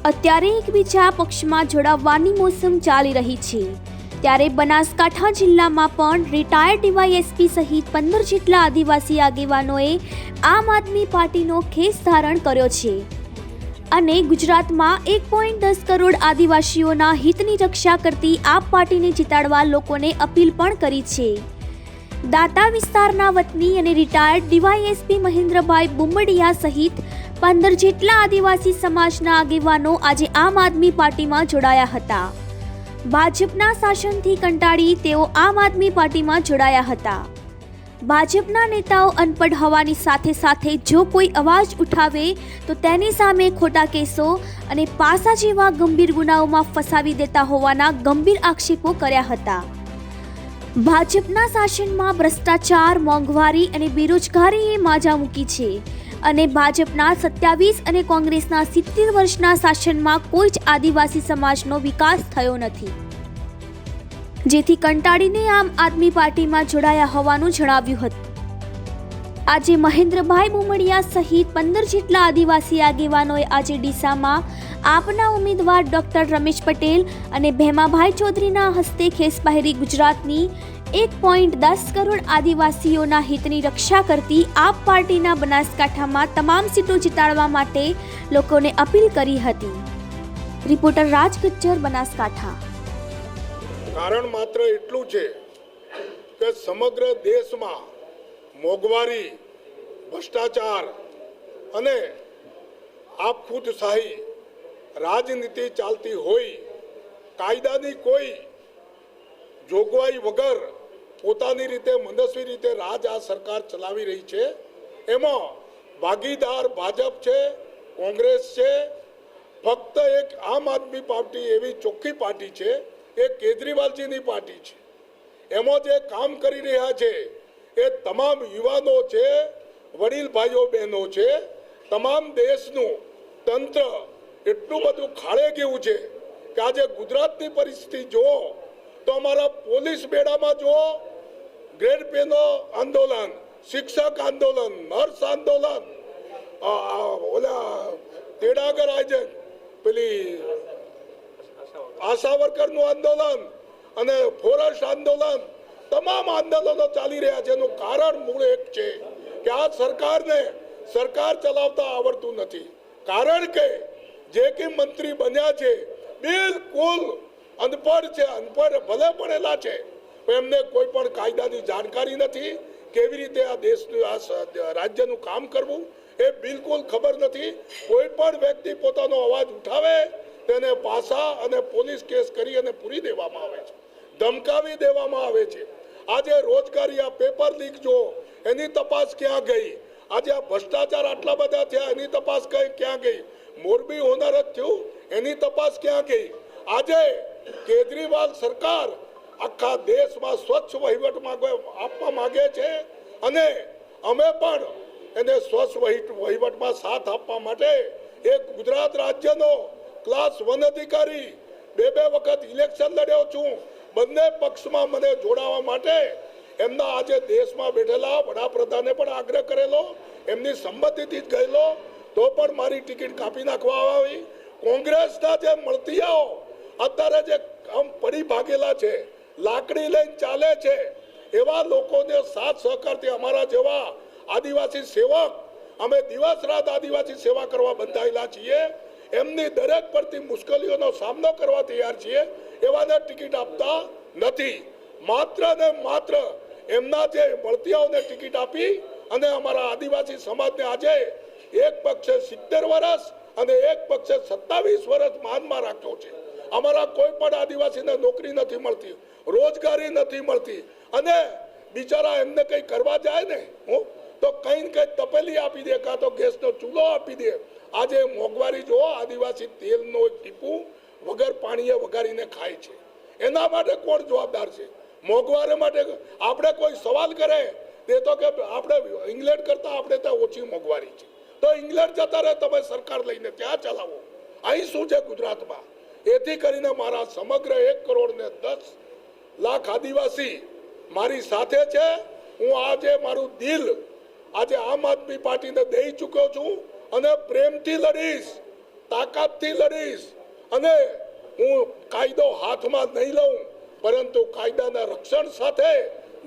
અત્યારે એકબીજા પક્ષમાં જોડાવવાની મોસમ ચાલી રહી છે, ત્યારે બનાસકાંઠા જિલ્લામાં પણ રિટાયર્ડ ડીવાયએસપી સહિત 15 જેટલા આદિવાસી આગેવાનોએ આમ આદમી પાર્ટીનો ખેસ ધારણ કર્યો છે અને ગુજરાતમાં 1.10 કરોડ આદિવાસીઓના હિતની રક્ષા કરતી આપ પાર્ટીને જીતાડવા લોકોને અપીલ પણ કરી છે। દાતા વિસ્તારના વતની અને રિટાયર્ડ ડીવાયએસપી મહેન્દ્રભાઈ બુંબડિયા સહિત 15 જેટલા આદિવાસી સમાજના આગેવાનો આજે આમ આદમી પાર્ટીમાં જોડાયા હતા। ભાજપના શાસનથી કંટાળી તેઓ આમ આદમી પાર્ટીમાં જોડાયા હતા। ભાજપના નેતાઓ અનપઢ હોવાની સાથે સાથે જો કોઈ અવાજ ઉઠાવે તો તેની સામે ખોટા કેસો અને પાસા જેવા ગંભીર ગુનાઓમાં ફસાવી દેતા હોવાના ગંભીર આક્ષેપો કર્યા હતા। ભાજપના શાસનમાં ભ્રષ્ટાચાર, મોંઘવારી અને બેરોજગારીએ માજા મૂકી છે અને ભાજપના 27 અને કોંગ્રેસના 70 વર્ષના શાસનમાં કોઈ જ આદિવાસી સમાજનો વિકાસ થયો નથી, જેથી કંટાળીને આમ આદમી પાર્ટીમાં જોડાયા હોવાનું જણાવ્યું હતું। આજે મહેન્દ્રભાઈ બુંબડિયા સહિત 15 જેટલા આદિવાસી આગેવાનોએ આજે ડીસામાં આપના ઉમેદવાર ડોક્ટર રમેશ પટેલ અને ભેમાભાઈ ચૌધરીના હસ્તે ખેસ પહેરી ગુજરાતની 1.10 કરોડ આદિવાસીઓના હિતની રક્ષા કરતી આપ પાર્ટીના બનાસકાંઠામાં તમામ સીટો જીતાડવા માટે લોકોને અપીલ કરી હતી। રિપોર્ટર રાજ ગજ્જર, બનાસકાંઠા। કારણ માત્ર એટલું છે કે સમગ્ર દેશમાં મોંઘવારી, ભ્રષ્ટાચાર અને આપખુદશાહી રાજનીતિ ચાલતી હોય, કાયદાની કોઈ જોગવાઈ વગર પોતાની રીતે મનસ્વી રીતે રાજ આ સરકાર ચલાવી રહી છે। એમાં ભાગીદાર ભાજપ છે, કોંગ્રેસ છે। ફક્ત એક આમ આદમી પાર્ટી એવી ચોખ્ખી પાર્ટી છે, એ કેજરીવાલજીની પાર્ટી છે। એમાં જે કામ કરી રહ્યા છે એ તમામ યુવાનો છે, વડીલ ભાઈઓ બહેનો છે। તમામ દેશનું તંત્ર એટલું બધું ખાળે ગયું છે કે આજે ગુજરાતની પરિસ્થિતિ જુઓ તો અમારા પોલીસ બેડામાં જુઓ, ગ્રેડ પેનો આંદોલન, શિક્ષક આંદોલન, નર્સ આંદોલન, ઓલા તેડાગર આયોજન, પેલી આશા વર્કરનું આંદોલન અને ફોરેસ્ટ આંદોલન, તમામ આંદોલનો ચાલી રહ્યા છે। એનું કારણ મૂળ એક છે કે આ સરકારને સરકાર ચલાવતા આવડતું નથી। કારણ કે જે કે મંત્રી બન્યા છે બિલકુલ અનપઢ છે, અનપઢ ભલે ભણેલા છે, એમને કોઈ પણ કાયદાની જાણકારી નથી, કેવી રીતે આ દેશનું આ રાજ્યનું કામ કરવું એ બિલકુલ ખબર નથી। કોઈ પણ વ્યક્તિ પોતાનો અવાજ ઉઠાવે તેને પાસા અને પોલીસ કેસ કરી અને પૂરી દેવામાં આવે છે, ધમકાવી દેવામાં આવે છે। આજે રોજગારી, આ પેપર લીક જો એની તપાસ ક્યાં ગઈ? આજે આ ભ્રષ્ટાચાર આટલા બધા થયા એની તપાસ ક્યાં ગઈ? મોરબી હોનારત થયું એની તપાસ ક્યાં ગઈ? આજે કેજરીવાલ સરકાર આખા દેશમાં સ્વચ્છ વહીવટ આપવા માંગે છે અને અમે પણ એને સ્વચ્છ વહીવટમાં સાથ આપવા માટે એક ગુજરાત રાજ્યનો ક્લાસ 1 અધિકારી, બે વખત ઇલેક્શન લડ્યો છું, બંને પક્ષમાં મને જોડાવા માટે એમના આજે દેશમાં બેઠેલા વડાપ્રધાને પણ આગ્રહ કરેલો, એમની સંમતિથી જ ગયેલો, તો પણ મારી ટિકિટ કાપી નાખવામાં આવી। કોંગ્રેસના જે મળતિયાઓ અત્યારે જે આમ પડી ભાગેલા છે, લાકડી લઈને ચાલે છે, એવા લોકોને સાથ સહકારથી અમારા જેવા આદિવાસી સેવક, અમે દિવસ રાત આદિવાસી સેવા કરવા બંધાયેલા છીએ, એમની દરેક પડતી મુશ્કેલીઓનો સામનો કરવા તૈયાર છીએ, એવાને ટિકિટ આપતા નથી। માત્ર ને માત્ર એમના જે મળતિયાઓને ટિકિટ આપી અને અમારા આદિવાસી સમાજને આજે એક પક્ષે 70 વર્ષ અને એક પક્ષે 27 વર્ષ માનમાં રાખ્યો છે। અમારા કોઈ પણ આદિવાસીને નોકરી નથી મળતી, રોજગારી નથી મળતી અને બિચારા એમને કંઈ કરવા જાય ને તો કંઈ ને કંઈ તપેલી આપી દે, કાં તો ગેસનો ચૂલો આપી દે। આજે મોંઘવારી જો આદિવાસી તેલનો ટીપું વગર પાણીએ વગાડીને ખાય છે, એના માટે કોણ જવાબદાર છે? મોંઘવારી માટે આપણે કોઈ સવાલ કરે તે તો કે આપણે ઇંગ્લેન્ડ કરતા આપણે ત્યાં ઓછી મોંઘવારી છે, તો ઇંગ્લેન્ડ જતા રહે, તમે સરકાર લઈને ત્યાં ચલાવો। અહીં શું છે ગુજરાતમાં? એથી કરીને મારા સમગ્ર 1 કરોડ ને 10 લાખ આદિવાસી મારી સાથે છે। હું આજે મારું દિલ આજે આમ આદમી પાર્ટીને દઈ ચૂક્યો છું અને પ્રેમથી લડીશ। તાકાતથી લડીશ અને હું કાયદો હાથમાં નહીં લઉં, પરંતુ કાયદાના રક્ષણ સાથે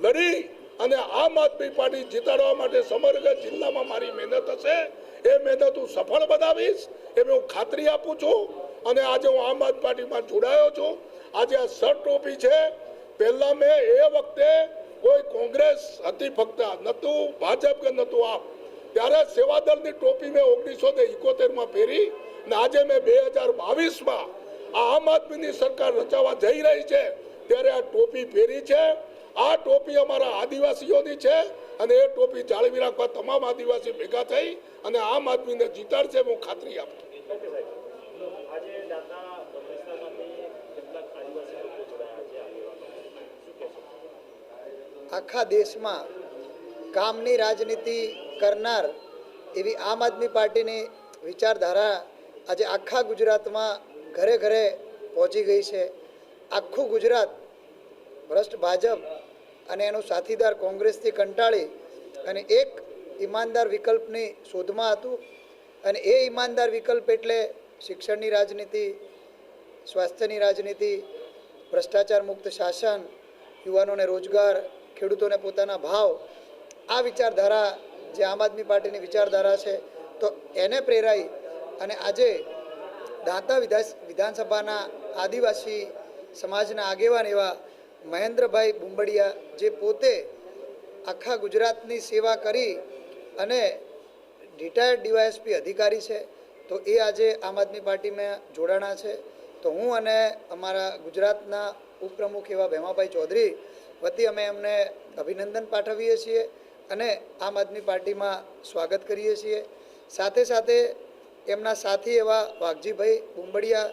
લડી અને આમ આદમી પાર્ટી જીતાડવા માટે સમગ્ર જિલ્લામાં મારી મહેનત હશે. એ મહેનત હું સફળ બનાવીશ એવી હું ખાતરી આપું છું. અને આજે હું આમ આદમી પાર્ટીમાં જોડાયો છું. આજે આ સર ટોપી છે. પહેલા મેં એ વખતે કોઈ કોંગ્રેસ હતી ફક્ત, નહોતું ભાજપ કે નહોતું આપ, ત્યારે સેવાદળની ટોપી મેં 1971માં પહેરી અને આજે મેં 2022માં આમ આદમીની સરકાર રચાવા જઈ રહી છે ત્યારે આ ટોપી પહેરી છે. આ ટોપી અમારા આદિવાસીઓની છે અને એ ટોપી જાળવી રાખવા તમામ આદિવાસી ભેગા થઈ અને આમ આદમીને જીતાડશે હું ખાતરી આપું. આખા દેશમાં કામની રાજનીતિ કરનાર એવી આમ આદમી પાર્ટીની વિચારધારા આજે આખા ગુજરાતમાં ઘરે ઘરે પહોંચી ગઈ છે. આખું ગુજરાત ભ્રષ્ટ ભાજપ અને એનો સાથીદાર કોંગ્રેસથી કંટાળી અને એક ઈમાનદાર વિકલ્પની શોધમાં હતું. અને એ ઈમાનદાર વિકલ્પ એટલે શિક્ષણની રાજનીતિ, સ્વાસ્થ્યની રાજનીતિ, ભ્રષ્ટાચાર મુક્ત શાસન, યુવાનોને રોજગાર, ખેડૂતોને પોતાના ભાવ. આ વિચારધારા જે આમ આદમી પાર્ટીની વિચારધારા છે તો એને પ્રેરાઈ અને આજે દાંતા વિધાનસભાના આદિવાસી સમાજના આગેવાન એવા મહેન્દ્રભાઈ બુંબડિયા, જે પોતે આખા ગુજરાતની સેવા કરી અને રિટાયર્ડ ડીવાયએસપી અધિકારી છે, તો એ આજે આમ આદમી પાર્ટીમાં જોડાણા છે. તો હું અને અમારા ગુજરાતના ઉપપ્રમુખ એવા ભેમાભાઈ ચૌધરી વતી અમે એમને અભિનંદન પાઠવીએ છીએ અને આમ આદમી પાર્ટીમાં સ્વાગત કરીએ છીએ. સાથે સાથે એમના સાથી એવા વાઘજીભાઈ બુંબડિયા,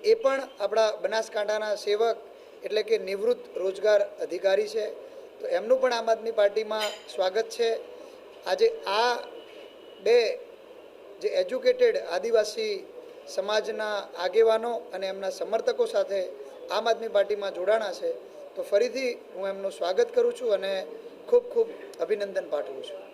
એ પણ આપણા બનાસકાંઠાના સેવક એટલે કે નિવૃત્ત રોજગાર અધિકારી છે, તો એમનું પણ આમ આદમી પાર્ટીમાં સ્વાગત છે. આજે આ બે જે એજ્યુકેટેડ આદિવાસી સમાજના આગેવાનો અને એમના સમર્થકો સાથે આમ આદમી પાર્ટીમાં જોડાણા છે, તો ફરીથી હું એમનું સ્વાગત કરું છું અને ખૂબ ખૂબ અભિનંદન પાઠવું છું.